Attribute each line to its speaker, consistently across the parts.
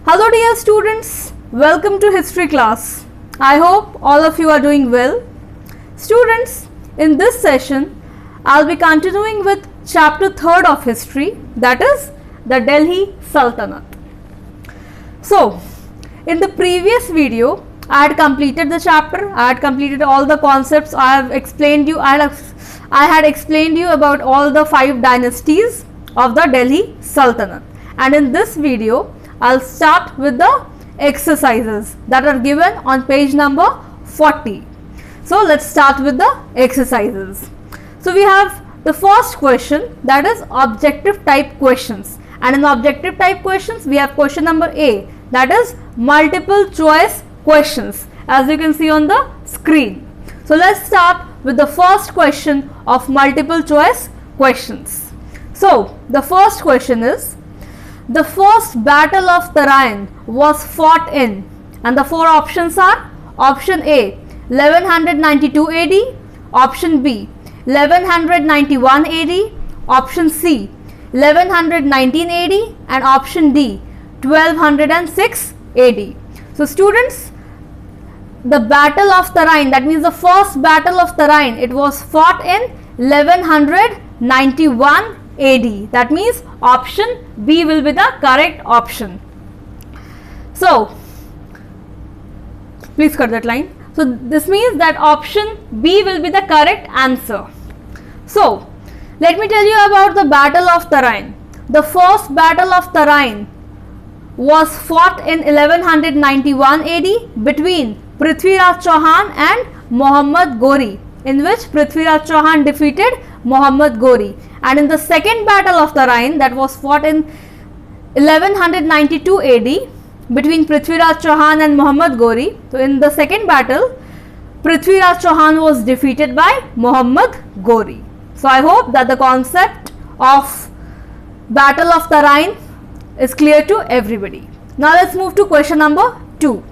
Speaker 1: Hello dear students, welcome to history class. I hope all of you are doing well. Students, in this session, I'll be continuing with chapter 3rd of history, that is the Delhi Sultanate. So, in the previous video, I had completed the chapter, I had completed all the concepts, I had explained you about all the 5 dynasties of the Delhi Sultanate. And in this video, I'll start with the exercises that are given on page number 40. So let's start with the exercises. So we have the first question, that is objective type questions, and in objective type questions we have question number A, that is multiple choice questions, as you can see on the screen. So let's start with the first question of multiple choice questions. So the first question is, the first battle of Tarain was fought in, and the 4 options are option A 1192 AD, option B 1191 AD, option C 1119 AD, and option D 1206 AD. So students, the battle of Tarain, that means the first battle of Tarain, it was fought in 1191 AD. That means option B will be the correct option. So please cut that line. So this means that option B will be the correct answer. So let me tell you about the battle of Tarain. The first battle of Tarain was fought in 1191 AD between Prithviraj Chauhan and Muhammad Ghori, in which Prithviraj Chauhan defeated Muhammad Ghori. And in the second battle of Tarain, that was fought in 1192 AD between Prithviraj Chauhan and Muhammad Ghori. So in the second battle, Prithviraj Chauhan was defeated by Muhammad Ghori. So I hope that the concept of battle of Tarain is clear to everybody. Now let's move to question number 2.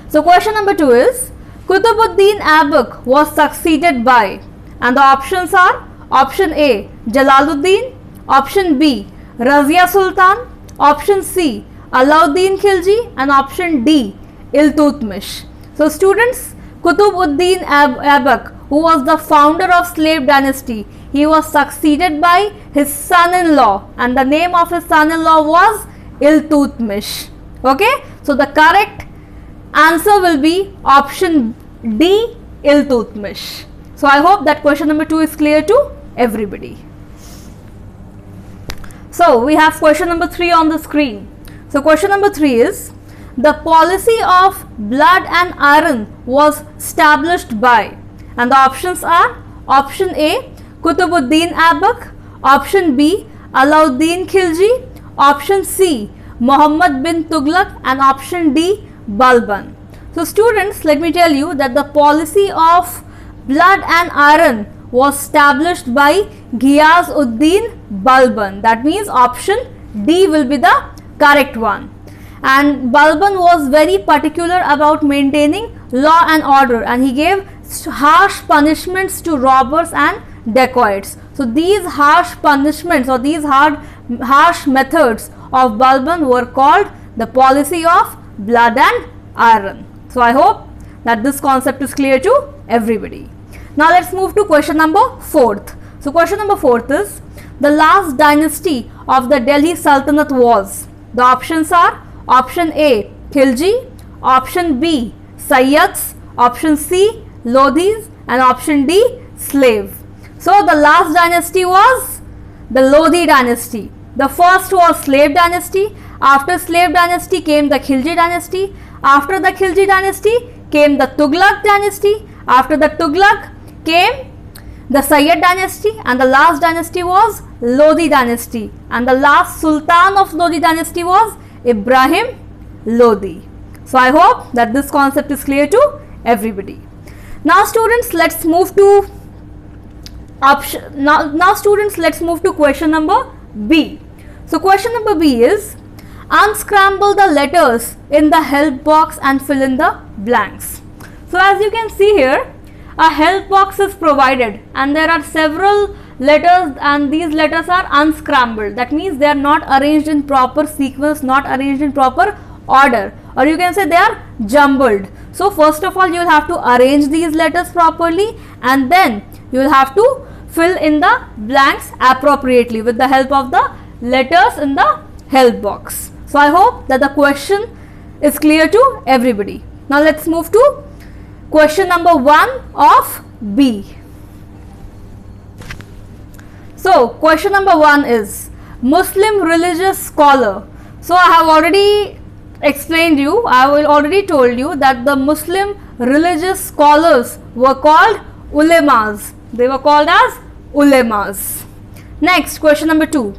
Speaker 1: So question number 2 is, Qutbuddin Aibak was succeeded by, and the options are option A Jalaluddin, option B Razia Sultan, option C Alauddin Khilji, and option D Iltutmish. So students, Qutbuddin Aibak, who was the founder of slave dynasty, he was succeeded by his son-in-law, and the name of his son-in-law was Iltutmish. Okay, so the correct answer will be option D Iltutmish. So I hope that question number 2 is clear to everybody. So we have question number 3 on the screen. So question number 3 is, the policy of blood and iron was established by, and the options are option A Qutbuddin Aibak, option B Alauddin Khilji, option C Muhammad bin Tughlaq, and option D Balban. So students, let me tell you that the policy of blood and iron was established by Ghiyas-ud-Din Balban. That means option D will be the correct one. And Balban was very particular about maintaining law and order, and he gave harsh punishments to robbers and dacoits. So these harsh punishments or these harsh methods of Balban were called the policy of blood and iron. So I hope that this concept is clear to everybody. Now let's move to question number 4th. So question number 4th is, the last dynasty of the Delhi Sultanate was, the options are option A Khilji, option B Sayyids, option C Lodhis, and option D slave. So the last dynasty was the Lodhi dynasty. The first was slave dynasty. After slave dynasty came the Khilji dynasty. After the Khilji dynasty came the Tughlaq dynasty. After the Tughlaq came the Sayyid dynasty, and the last dynasty was Lodhi dynasty, and the last Sultan of Lodhi dynasty was Ibrahim Lodhi. So I hope that this concept is clear to everybody. Now students, let's move to let's move to question number B. So question number B is, unscramble the letters in the help box and fill in the blanks. So as you can see here, a help box is provided and there are several letters, and these letters are unscrambled. That means they are not arranged in proper sequence, not arranged in proper order, or you can say they are jumbled. So first of all, you will have to arrange these letters properly, and then you will have to fill in the blanks appropriately with the help of the letters in the help box. So I hope that the question is clear to everybody. Now let's move to question number 1 of B. So question number 1 is Muslim religious scholar. So I have already explained you, I will already told you that the Muslim religious scholars were called ulemas. They were called as ulemas. Next, question number 2.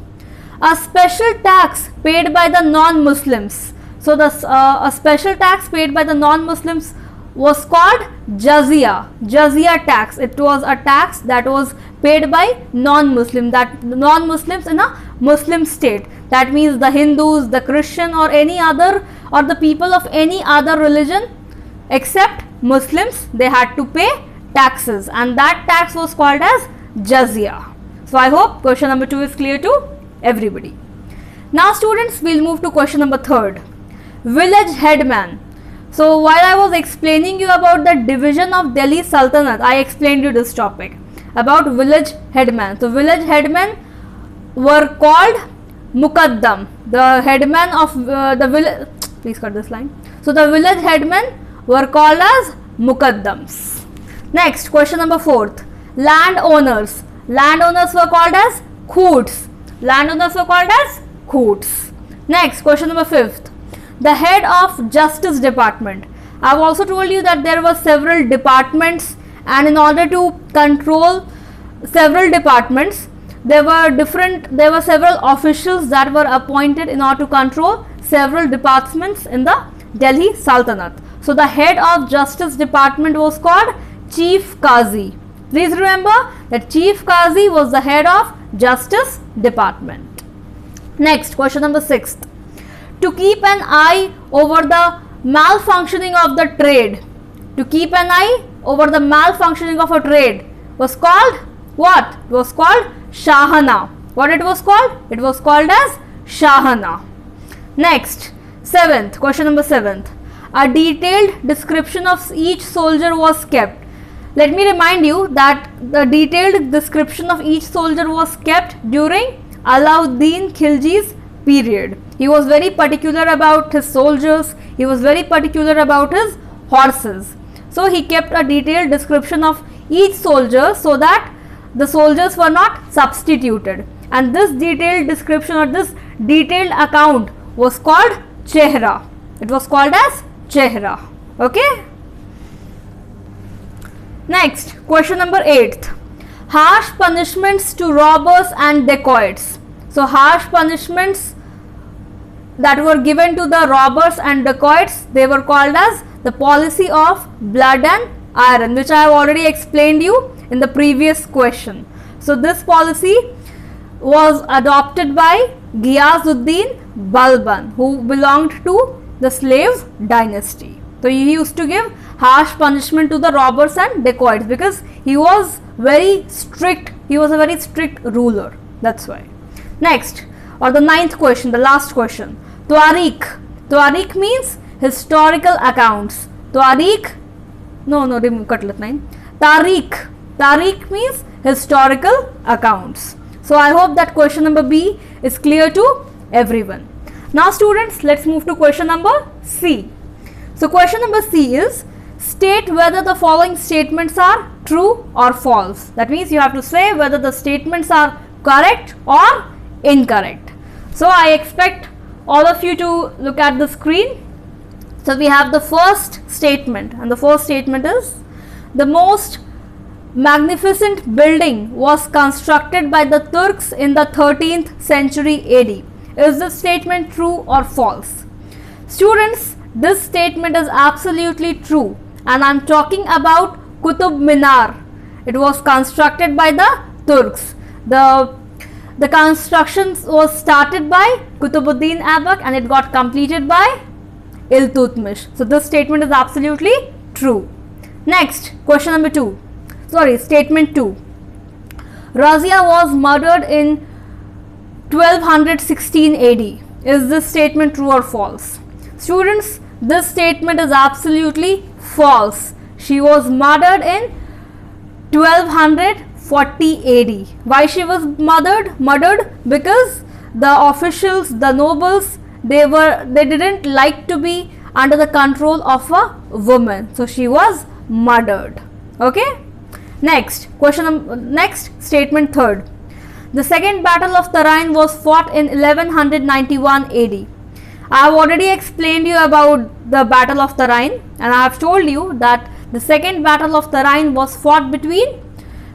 Speaker 1: A special tax paid by the non-Muslims. So a special tax paid by the non-Muslims was called jazia. Jazia tax. It was a tax that was paid by non-Muslim, that non-Muslims in a Muslim state. That means the Hindus, the Christian, or any other, or the people of any other religion except Muslims, they had to pay taxes, and that tax was called as jazia. So I hope question number 2 is clear to everybody. Now students, we'll move to question number 3. Village headman. So while I was explaining you about the division of Delhi Sultanate, I explained you this topic about village headman. So village headmen were called Muqaddam. The headman of the village, please cut this line. So the village headmen were called as Muqaddams. Next, question number 4. Landowners. Landowners were called as Khoots. Landowners were called as Khoots. Next, question number 5. The head of Justice Department. I have also told you that there were several departments, and in order to control several departments, there were several officials that were appointed in order to control several departments in the Delhi Sultanate. So the head of Justice Department was called Chief Qazi. Please remember that Chief Qazi was the head of Justice Department. Next, question number 6. To keep an eye over the malfunctioning of the trade. To keep an eye over the malfunctioning of a trade was called what? It was called Shahana. What it was called? It was called as Shahana. Next, 7th, question number 7th. A detailed description of each soldier was kept. Let me remind you that the detailed description of each soldier was kept during Alauddin Khilji's period. He was very particular about his soldiers. He was very particular about his horses. So he kept a detailed description of each soldier so that the soldiers were not substituted. And this detailed description or this detailed account was called Chehra. It was called as Chehra. Okay. Next, question number 8. Harsh punishments to robbers and dacoits. So harsh punishments that were given to the robbers and dacoits, they were called as the policy of blood and iron, which I have already explained you in the previous question. So this policy was adopted by Ghiasuddin Balban, who belonged to the slave dynasty. So he used to give harsh punishment to the robbers and dacoits because he was very strict. He was a very strict ruler. That's why. Next, or the 9th question, the last question. Twarikh. Twarikh means historical accounts. Twarikh. Remove cutlet line. Tarikh. Tarikh means historical accounts. So I hope that question number B is clear to everyone. Now students, let's move to question number C. So question number C is, state whether the following statements are true or false. That means you have to say whether the statements are correct or incorrect. So I expect all of you to look at the screen. So we have the first statement, and the first statement is, the most magnificent building was constructed by the Turks in the 13th century AD. Is this statement true or false? Students, this statement is absolutely true, and I am talking about Qutub Minar. It was constructed by the Turks. The construction was started by Qutbuddin Aibak and it got completed by Iltutmish. So this statement is absolutely true. Next, question number 2. Statement 2. Razia was murdered in 1216 AD. Is this statement true or false? Students, this statement is absolutely false. She was murdered in 1240 AD. Why she was murdered? Because the officials, the nobles, they didn't like to be under the control of a woman. So she was murdered. Okay. Next statement third. The second battle of Tarain was fought in 1191 AD. I have already explained you about the battle of Tarain, and I have told you that the second battle of Tarain was fought between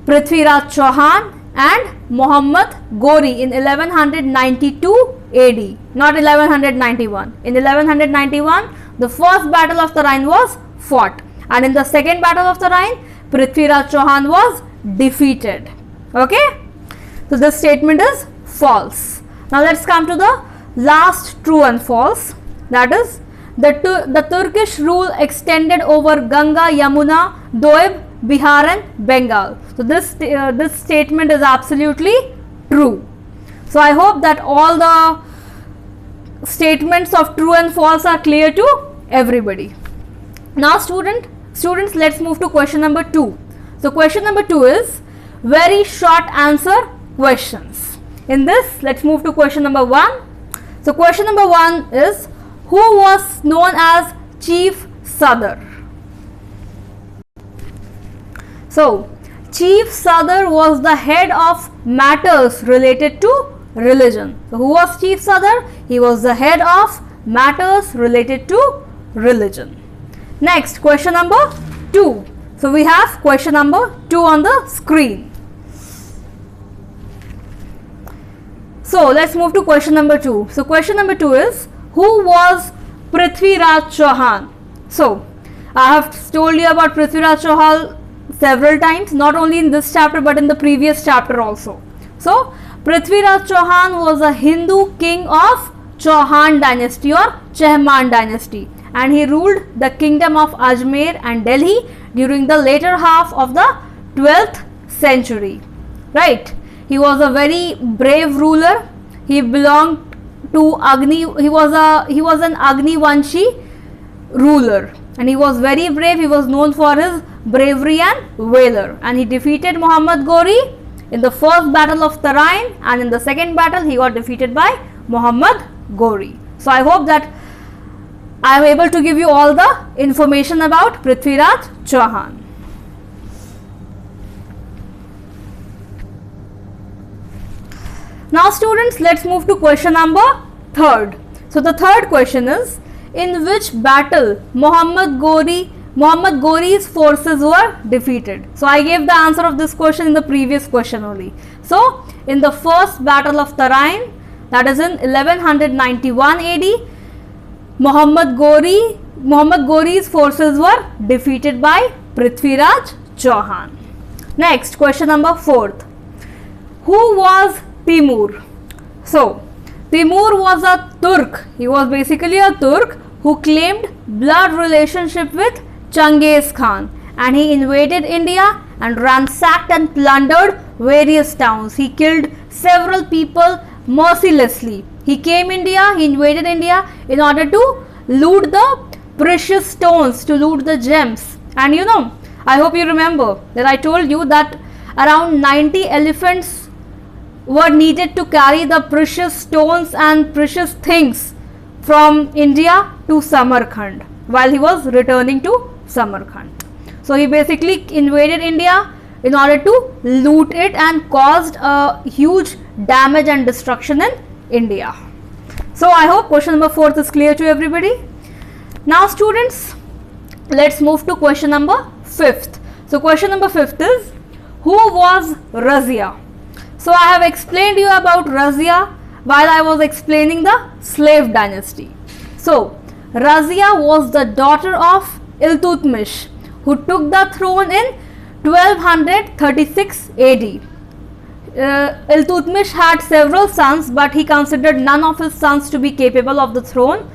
Speaker 1: Prithviraj Chauhan and Muhammad Ghori in 1192 AD, not 1191. In 1191, the first battle of Tarain was fought, and in the second battle of Tarain, Prithviraj Chauhan was defeated. Okay, so this statement is false. Now let's come to the last true and false. That is, the Turkish rule extended over Ganga, Yamuna, Doab, Bihar and Bengal. So this statement is absolutely true. So I hope that all the statements of true and false are clear to everybody. Now students, let's move to question number 2. So question number 2 is very short answer questions. In this, let's move to question number 1. So question number 1 is, who was known as Chief Sadar? So Chief Sadar was the head of matters related to religion. So who was Chief Sadar? He was the head of matters related to religion. Next, question number 2. So we have question number 2 on the screen. So let's move to question number 2. So question number 2 is, who was Prithviraj Chauhan? So I have told you about Prithviraj Chauhan several times, not only in this chapter but in the previous chapter also. So Prithviraj Chauhan was a Hindu king of Chauhan dynasty or Chehman dynasty, and he ruled the kingdom of Ajmer and Delhi during the later half of the 12th century. Right? He was a very brave ruler. He belonged to Agni. He was an Agni Vanshi ruler, and he was very brave. He was known for his bravery and valor, and he defeated Muhammad Ghori in the first battle of Tarain, and in the second battle he got defeated by Muhammad Ghori. So I hope that I am able to give you all the information about Prithviraj Chauhan. Now students, let's move to question number 3. So the third question is, in which battle Muhammad Ghori's forces were defeated? So I gave the answer of this question in the previous question only. So in the first battle of Tarain, that is in 1191 AD, Muhammad Ghori's forces were defeated by Prithviraj Chauhan. Next, question number 4. Who was Timur? So Timur was a Turk. He was basically a Turk who claimed blood relationship with Genghis Khan, and he invaded India and ransacked and plundered various towns. He killed several people mercilessly. He invaded India in order to loot the precious stones, to loot the gems. And you know, I hope you remember that I told you that around 90 elephants were needed to carry the precious stones and precious things from India to Samarkand while he was returning to Samarkand. So he basically invaded India in order to loot it and caused a huge damage and destruction in India. So I hope question number 4 is clear to everybody. Now students, let's move to question number 5. So question number 5 is, who was Razia? So I have explained you about Razia while I was explaining the slave dynasty. So Razia was the daughter of Iltutmish, who took the throne in 1236 AD. Iltutmish had several sons, but he considered none of his sons to be capable of the throne.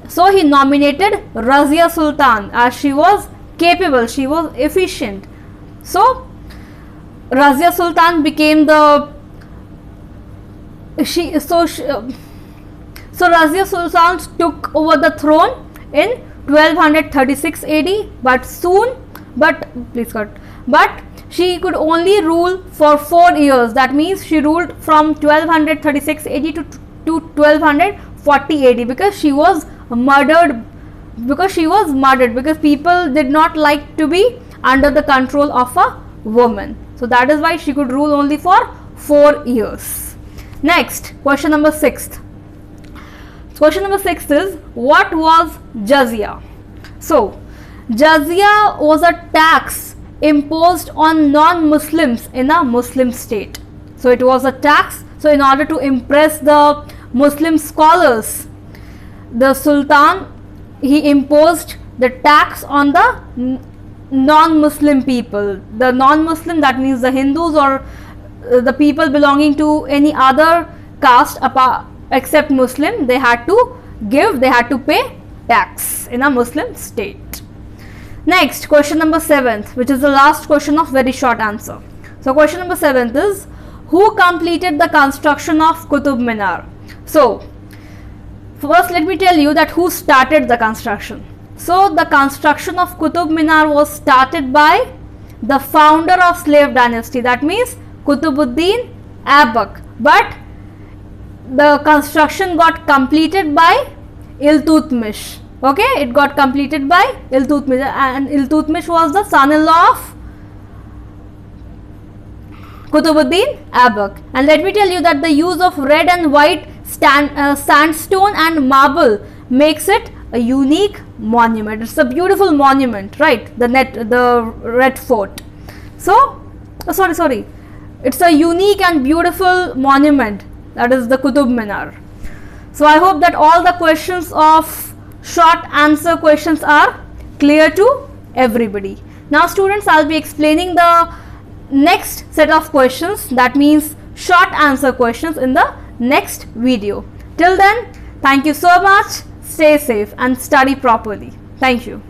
Speaker 1: So he nominated Razia Sultan, as she was capable, she was efficient. So Razia Sultan became the so Razia Sultan took over the throne in 1236 AD, but she could only rule for 4 years. That means she ruled from 1236 AD to 1240 AD because she was murdered. Because people did not like to be under the control of a woman. So that is why she could rule only for 4 years. Next, question number 6. Question number 6 is, what was jizya? So, jizya was a tax imposed on non-Muslims in a Muslim state. So, it was a tax. So, in order to impress the Muslim scholars, the Sultan, he imposed the tax on the non-Muslim people. The non-Muslim, that means the Hindus or the people belonging to any other caste except Muslim, they had to pay tax in a Muslim state. Next, question number 7, which is the last question of very short answer. So, question number 7 is, who completed the construction of Qutub Minar? So, first let me tell you that who started the construction. So, the construction of Qutub Minar was started by the founder of slave dynasty, that means Qutbuddin Aibak, but the construction got completed by Iltutmish. Okay, it got completed by Iltutmish, and Iltutmish was the son-in-law of Qutbuddin Aibak. And let me tell you that the use of red and white sandstone and marble makes it a unique monument. It's a beautiful monument, right? The Red Fort. So, it's a unique and beautiful monument, that is the Qutub Minar. So, I hope that all the questions of short answer questions are clear to everybody. Now, students, I'll be explaining the next set of questions, that means short answer questions, in the next video. Till then, thank you so much. Stay safe and study properly. Thank you.